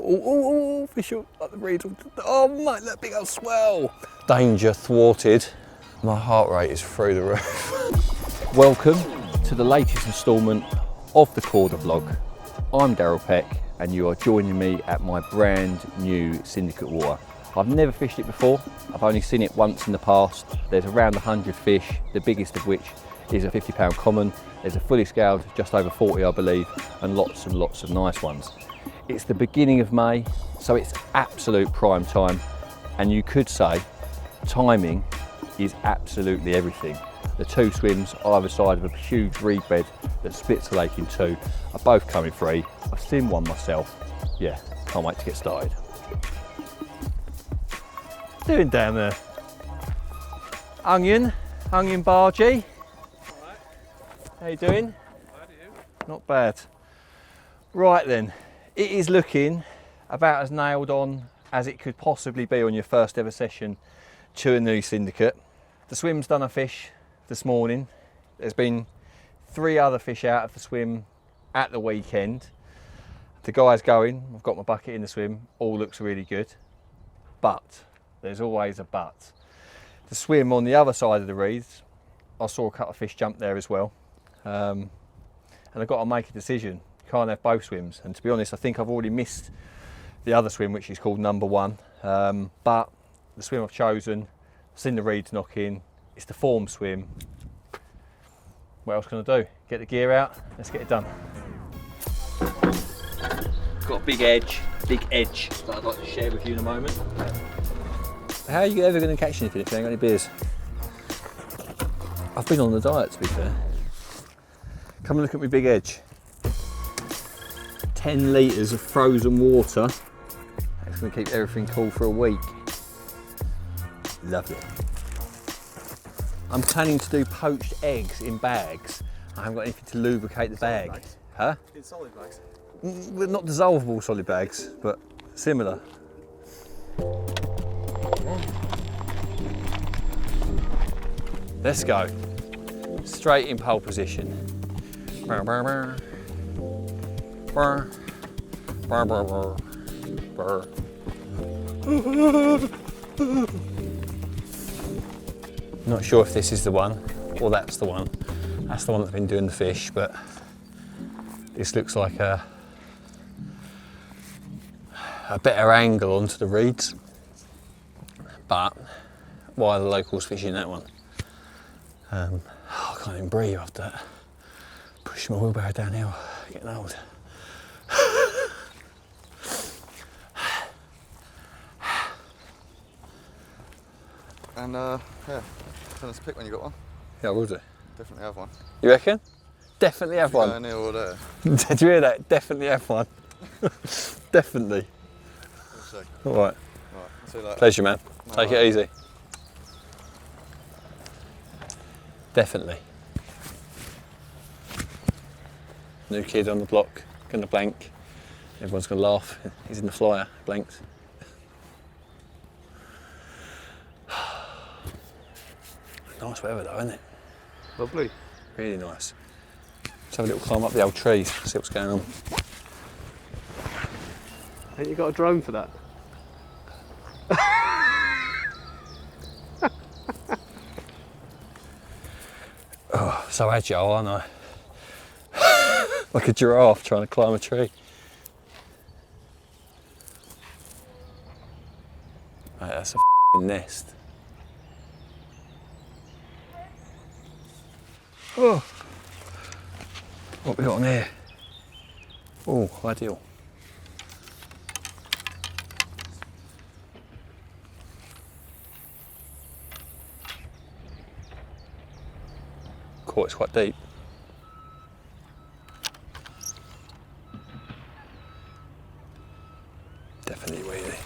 Oh, fish up like the reeds. Oh mate, that big old swell. Danger thwarted. My heart rate is through the roof. Welcome to the latest instalment of the Korda vlog. I'm Darrell Peck and you are joining me at my brand new Syndicate water. I've never fished it before, I've only seen it once in the past. There's around 100 fish, the biggest of which is a 50-pound common. There's a fully scaled, just over 40 I believe, and lots of nice ones. It's the beginning of May, so it's absolute prime time, and you could say timing is absolutely everything. The two swims either side of a huge reed bed that splits the lake in two are both coming free. I've seen one myself. Yeah, can't wait to get started. What's doing down there? Onion bargee. Alright. How you doing? How do you? Not bad. Right then, it is looking about as nailed on as it could possibly be on your first ever session to a new Syndicate. The swim's done a fish this morning. There's been 3 other fish out of the swim at the weekend. The guy's going, I've got my bucket in the swim, all looks really good. But, there's always a but. The swim on the other side of the reeds, I saw a couple of fish jump there as well. And I've got to make a decision. Can't have both swims. And to be honest, I think I've already missed the other swim, which is called number 1. But the swim I've chosen, I've seen the reeds knock in, it's the form swim. What else can I do? Get the gear out, let's get it done. Got a big edge that I'd like to share with you in a moment. How are you ever going to catch anything if you ain't got any beers? I've been on the diet, to be fair. Come and look at my big edge. 10 litres of frozen water. It's going to keep everything cool for a week. Lovely. I'm planning to do poached eggs in bags. I haven't got anything to lubricate the bag. Bags. Huh? In solid bags. Well, not dissolvable solid bags, but similar. Let's go. Straight in pole position. Not sure if this is the one or that's the one. That's the one that's been doing the fish, but this looks like a better angle onto the reeds. But why are the locals fishing that one? I can't even breathe after that. Pushing my wheelbarrow downhill, getting old. And yeah, tell us to pick when you got one. Yeah, I will do. Definitely have one. You reckon? Definitely have one. Near or there. Did you hear that? Definitely have one. Definitely. We'll see. All right. Right, see you later. Pleasure, man. No Take it worries. easy. Definitely. New kid on the block, gonna blank. Everyone's gonna laugh. He's in the flyer, blanked. Nice weather though, isn't it? Lovely. Really nice. Let's have a little climb up the old trees, see what's going on. Ain't you got a drone for that? Oh, so agile, aren't I? Like a giraffe trying to climb a tree. Mate, that's a nest. Oh, what we got on here? Oh, ideal. It's quite deep. Definitely weedy.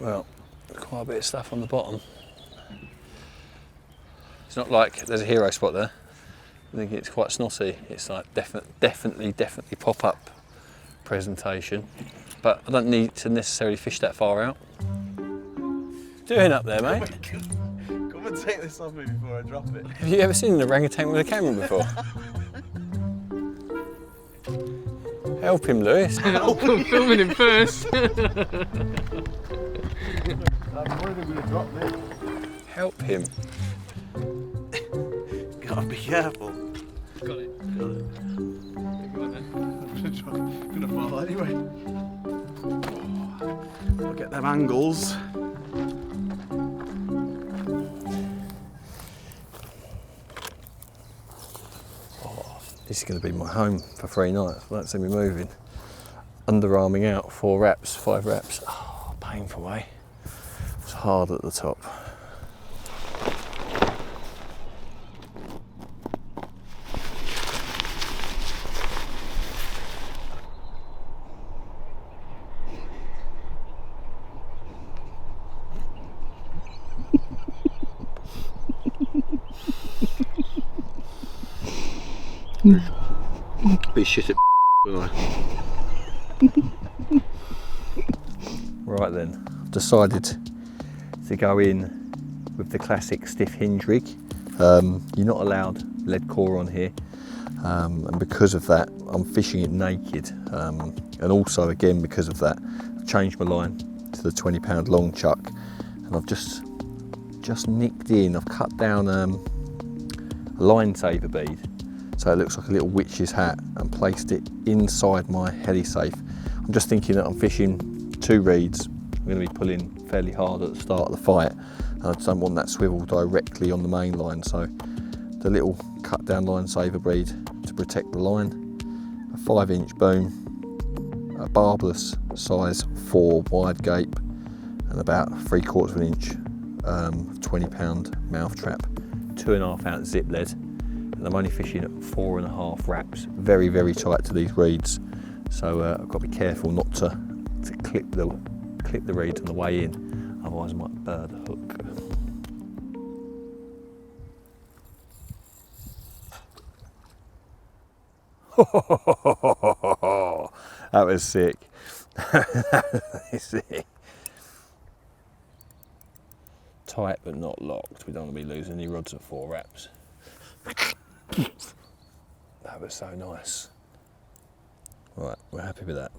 Well, quite a bit of stuff on the bottom. It's not like there's a hero spot there. I think it's quite snotty. It's like definitely pop-up presentation. But I don't need to necessarily fish that far out. Doing up there, mate? Come and take this off me before I drop it. Have you ever seen an orangutan with a camera before? Help him, Lewis. I'm filming him first. Help him. Gotta be careful. Got it. Gonna fall anyway. I'll get them angles. This is going to be my home for 3 nights. Won't see me moving. Underarming out, 4 reps, 5 reps. Oh, painful, eh? It's hard at the top. Be shit at wouldn't I? Right then, I've decided to go in with the classic stiff hinge rig. You're not allowed lead core on here, and because of that I'm fishing it naked, and also again because of that I've changed my line to the 20-pound long chuck, and I've just nicked in, I've cut down a line saver bead so it looks like a little witch's hat and placed it inside my heli safe. I'm just thinking that I'm fishing 2 reeds. I'm going to be pulling fairly hard at the start of the fight, and I just don't want that swivel directly on the main line, so the little cut down line saver bead to protect the line, a 5-inch boom, a barbless size 4 wide gape, and about 3/4 of an inch 20-pound mouth trap, 2.5 ounce zip lead, and I'm only fishing at 4.5 wraps, very, very tight to these reeds. So I've got to be careful not to clip the reeds on the way in, otherwise I might burr the hook. That was sick. That was sick. Tight but not locked. We don't want to be losing any rods at 4 wraps. That was so nice. Right, we're happy with that.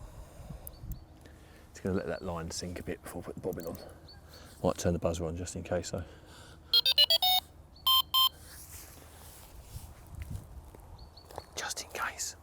Just going to let that line sink a bit before I put the bobbin on. Might turn the buzzer on just in case though. Just in case.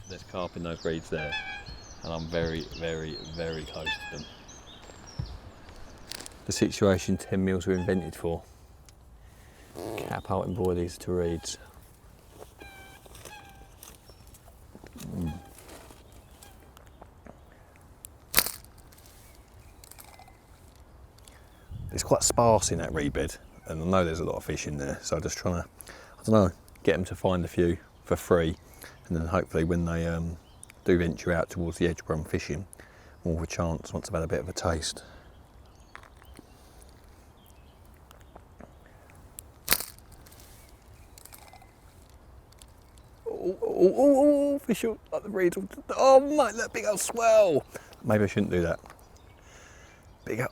There's carp in those reeds there, and I'm very, very, very close to them. The situation 10 mils were invented for. Cap out and boy these 2 reeds. It's quite sparse in that reed bed, and I know there's a lot of fish in there, so I'm just trying to, I don't know, get them to find a few for free. And then hopefully when they do venture out towards the edge where I'm fishing, more of a chance once I've had a bit of a taste. Oh, fish like the reeds. Oh mate, that big old swell. Maybe I shouldn't do that.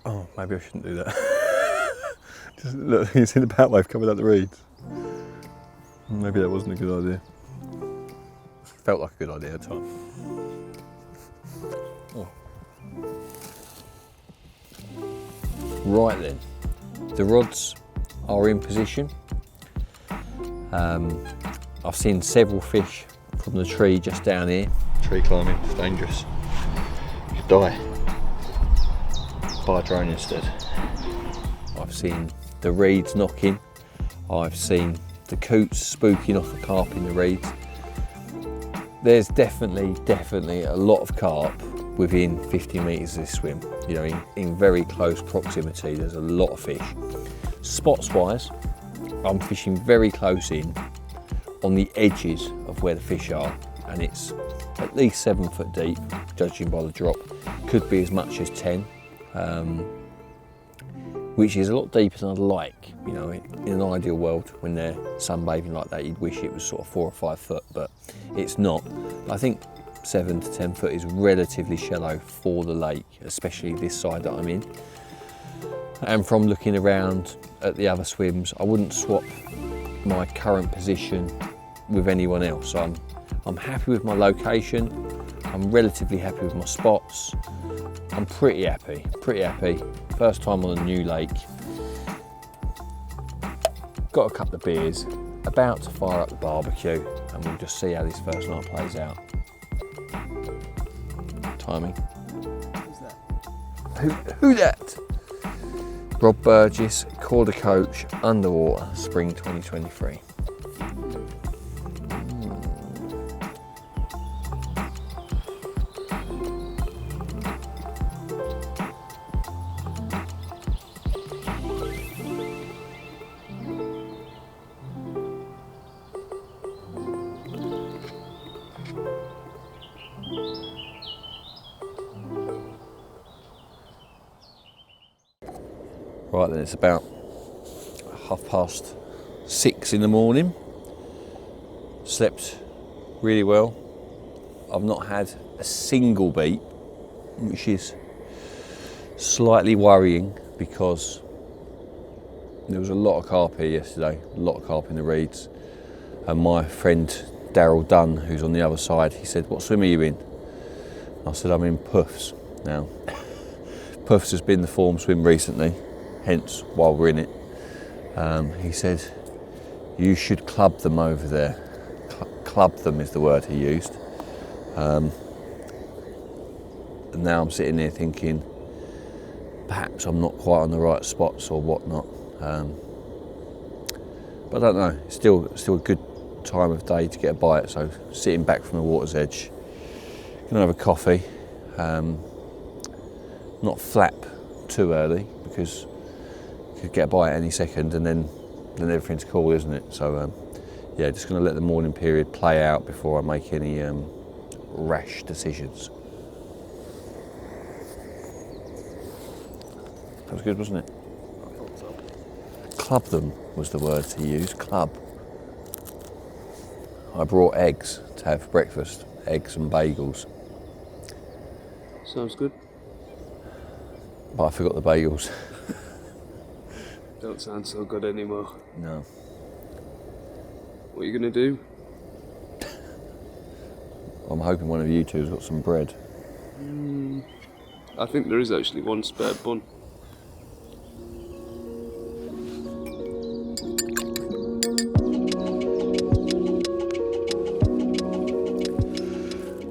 Oh, maybe I shouldn't do that. Just look, you see the bow wave coming out the reeds. Maybe that wasn't a good idea. Felt like a good idea at the time. Oh. Right then, the rods are in position. I've seen several fish from the tree just down here. Tree climbing, it's dangerous. You could die. Buy a drone instead. I've seen the reeds knocking. I've seen the coots spooking off the carp in the reeds. There's definitely a lot of carp within 50 metres of this swim. You know, in very close proximity, there's a lot of fish. Spots wise, I'm fishing very close in on the edges of where the fish are, and it's at least 7 foot deep, judging by the drop. Could be as much as 10, which is a lot deeper than I'd like. You know, in an ideal world, when they're sunbathing like that, you'd wish it was sort of 4 or 5 foot, but it's not. I think 7 to 10 foot is relatively shallow for the lake, especially this side that I'm in. And from looking around at the other swims, I wouldn't swap my current position with anyone else. I'm happy with my location. I'm relatively happy with my spots. I'm pretty happy. First time on a new lake. Got a couple of beers, about to fire up the barbecue, and we'll just see how this first night plays out. Timing. Who's that? Who that? Rob Burgess, Korda coach, underwater, spring 2023. Right then, it's about 6:30 in the morning. Slept really well. I've not had a single beat, which is slightly worrying because there was a lot of carp here yesterday, a lot of carp in the reeds. And my friend Darrell Dunn, who's on the other side, he said, "What swim are you in?" I said, "I'm in Puffs." Now, Puffs has been the form swim recently, hence why we're in it. He said, "You should club them over there." Club them is the word he used. And now I'm sitting here thinking, perhaps I'm not quite on the right spots or whatnot. But I don't know, it's still a good time of day to get a bite, so sitting back from the water's edge, gonna have a coffee, not flap too early because you could get a bite any second and then everything's cool, isn't it? So yeah, just gonna let the morning period play out before I make any rash decisions. That was good, wasn't it? I thought so. Club them was the word he used, club. I brought eggs to have for breakfast, eggs and bagels, Sounds good. but I forgot the bagels. Don't sound so good anymore. No. What are you gonna do? I'm hoping one of you two's got some bread. I think there is actually one spare bun.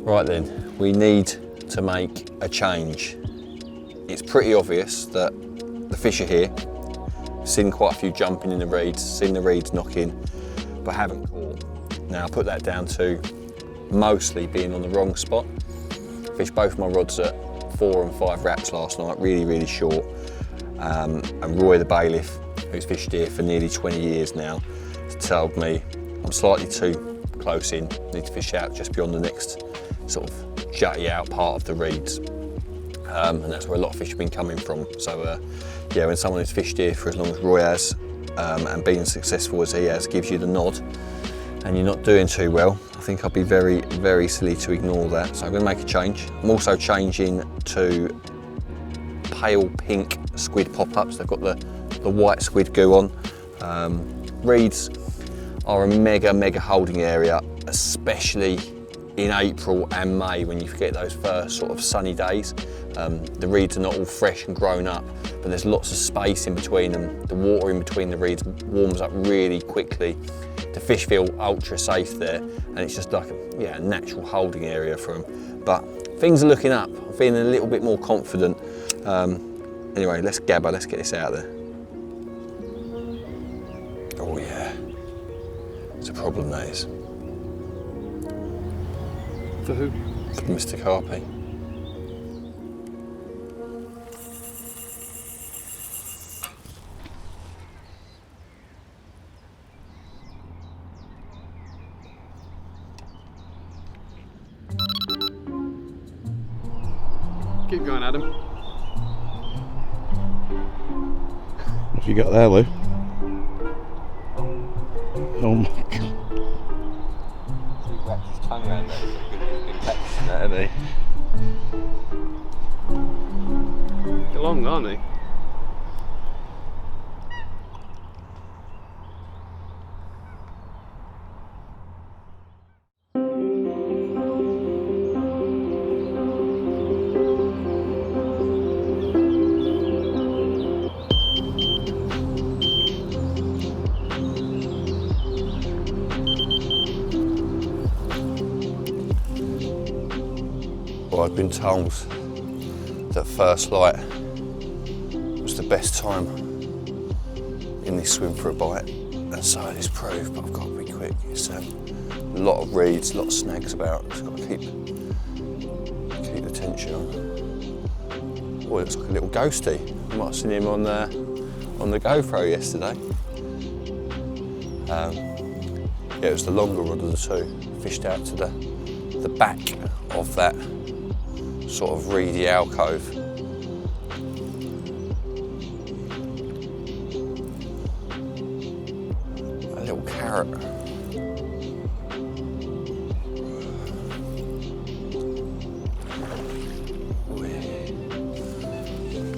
Right then, we need to make a change. It's pretty obvious that the fish are here. Seen quite a few jumping in the reeds, seen the reeds knocking, but haven't caught. Now I put that down to mostly being on the wrong spot. Fished both my rods at 4 and 5 wraps last night, really short. And Roy the bailiff, who's fished here for nearly 20 years now, told me I'm slightly too close in, need to fish out just beyond the next sort of jutty out part of the reeds. And that's where a lot of fish have been coming from. So yeah, when someone who's fished here for as long as Roy has, and being successful as he has, gives you the nod, and you're not doing too well, I think I'd be very silly to ignore that. So I'm going to make a change. I'm also changing to pale pink squid pop-ups. They've got the white squid goo on. Reeds are a mega holding area, especially in April and May when you get those first sort of sunny days. The reeds are not all fresh and grown up, but there's lots of space in between them. The water in between the reeds warms up really quickly. The fish feel ultra safe there, and it's just like a natural holding area for them. But things are looking up. I'm feeling a little bit more confident. Anyway, let's gabber, let's get this out there. Oh yeah, it's a problem, that is. For who? For Mr. Carp. Keep going, Adam. What have you got there, Lou? Oh my god. He wrapped his tongue around that. He's been practicing that, hasn't he? They're long, aren't they? Well, I've been told that first light was the best time in this swim for a bite, and so it is proved, but I've got to be quick. It's a lot of reeds, a lot of snags about. Just got to keep the tension on. Oh, it looks like a little ghosty. I might have seen him on the GoPro yesterday. Yeah, it was the longer rod of the two. Fished out to the back of that sort of reedy alcove. A little carrot.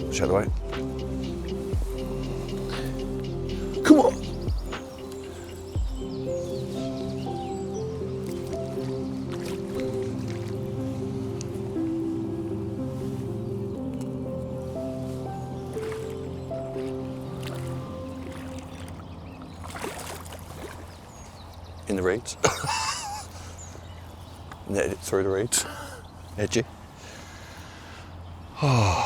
Watch out the way. Come on! In the reeds. Netted it through the reeds. Edgy. Oh.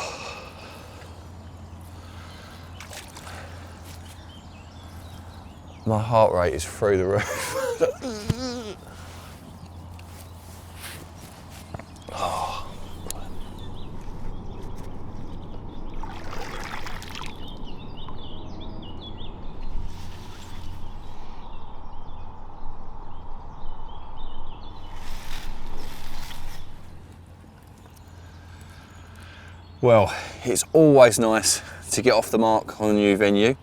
My heart rate is through the roof. Oh. Well, it's always nice to get off the mark on a new venue.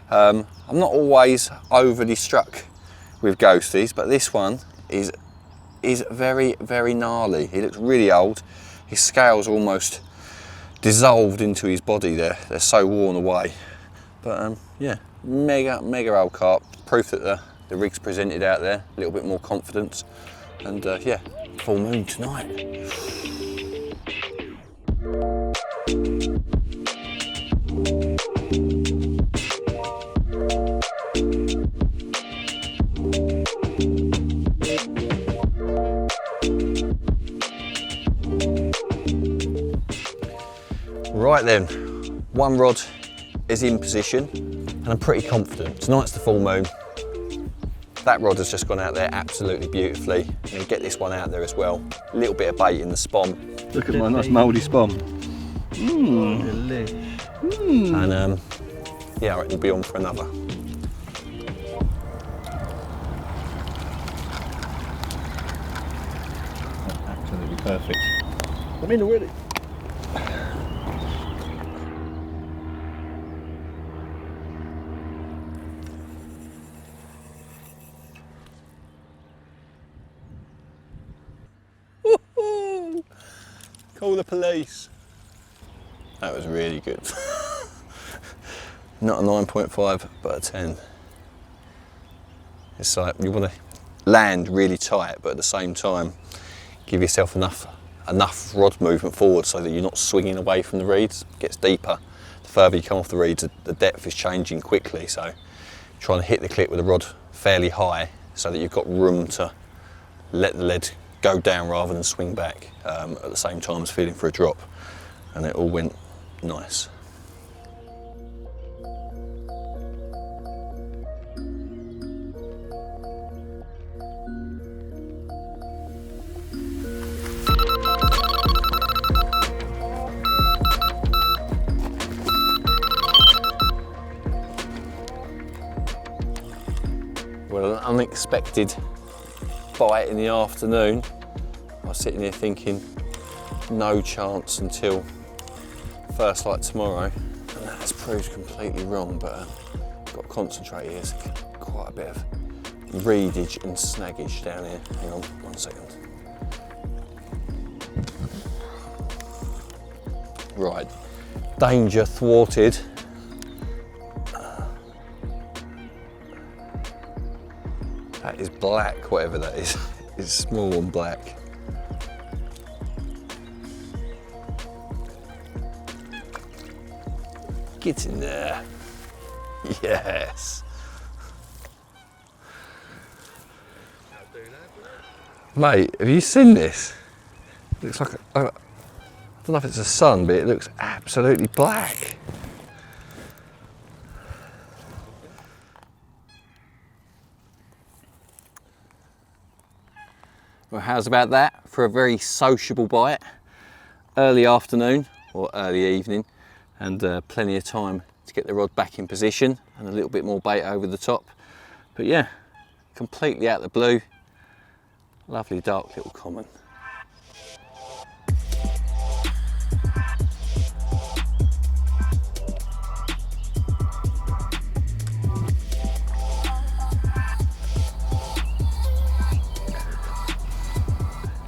I'm not always overly struck with ghosties, but this one is very, very gnarly. He looks really old. His scales almost dissolved into his body there. They're so worn away. But yeah, mega old carp. Proof that the rig's presented out there. A little bit more confidence. And yeah, full moon tonight. Right then, one rod is in position and I'm pretty confident. Tonight's the full moon. That rod has just gone out there absolutely beautifully. I'm going to get this one out there as well. A little bit of bait in the spom. Look at my nice mouldy spom. And yeah, I reckon we'll be on for another. Absolutely perfect. I'm in already. Call the police. That was really good. Not a 9.5, but a 10. It's like you want to land really tight, but at the same time, give yourself enough rod movement forward so that you're not swinging away from the reeds. It gets deeper. The further you come off the reeds, the depth is changing quickly. So trying to hit the clip with the rod fairly high so that you've got room to let the lead go down rather than swing back at the same time as feeling for a drop, and it all went nice. Well, an unexpected bite in the afternoon. I was sitting here thinking, no chance until first light tomorrow, and that has proved completely wrong, but got to concentrate here. There's quite a bit of reedage and snaggage down here. Hang on, 1 second. Right, danger thwarted. That is black, whatever that is. It's small and black. Get in there. Yes. Mate, have you seen this? It looks like I don't know if it's the sun, but it looks absolutely black. Well, how's about that for a very sociable bite? Early afternoon or early evening, and plenty of time to get the rod back in position and a little bit more bait over the top. But yeah, completely out of the blue. Lovely dark little common.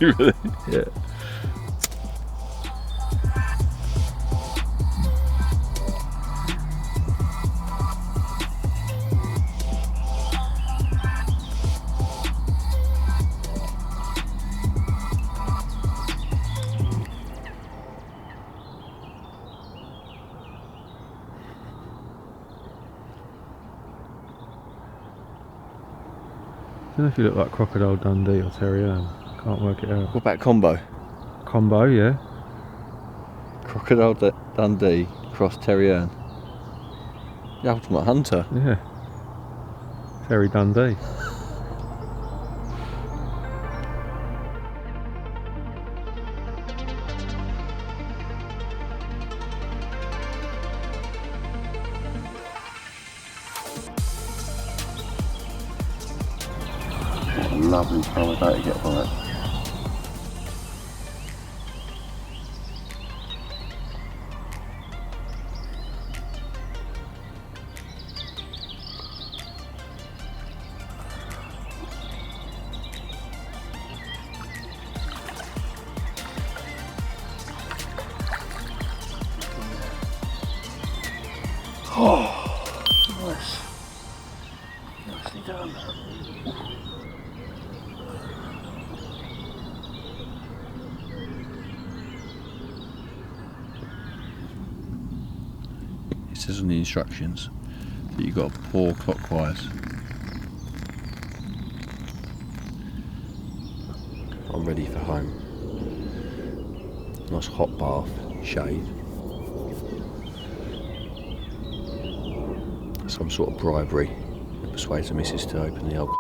Really? Yeah. I don't know if you look like Crocodile Dundee or Terry Ann. Can't work it out. What about combo? Combo, yeah. Crocodile Dundee cross Terrier. The ultimate hunter. Yeah. Terry Dundee. What a lovely time of day to get a bite. Oh, nice. Nicely done. It says on the instructions that you've got to pour clockwise. I'm ready for home. Nice hot bath, shade. Some sort of bribery that persuades the missus to open the old.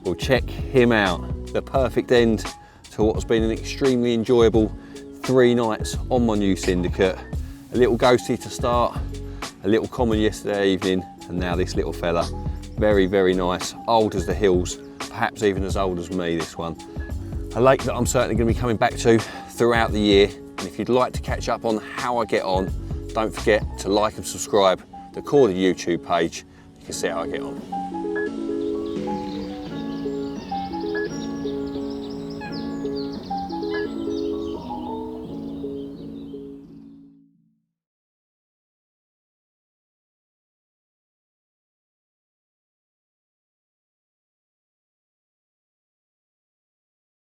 Well, check him out. The perfect end to what's been an extremely enjoyable 3 nights on my new Syndicate. A little ghosty to start, a little common yesterday evening, and now this little fella. Very, very nice, old as the hills, perhaps even as old as me, this one. A lake that I'm certainly going to be coming back to throughout the year, and if you'd like to catch up on how I get on, don't forget to like and subscribe to the Korda YouTube page. You can see how I get on.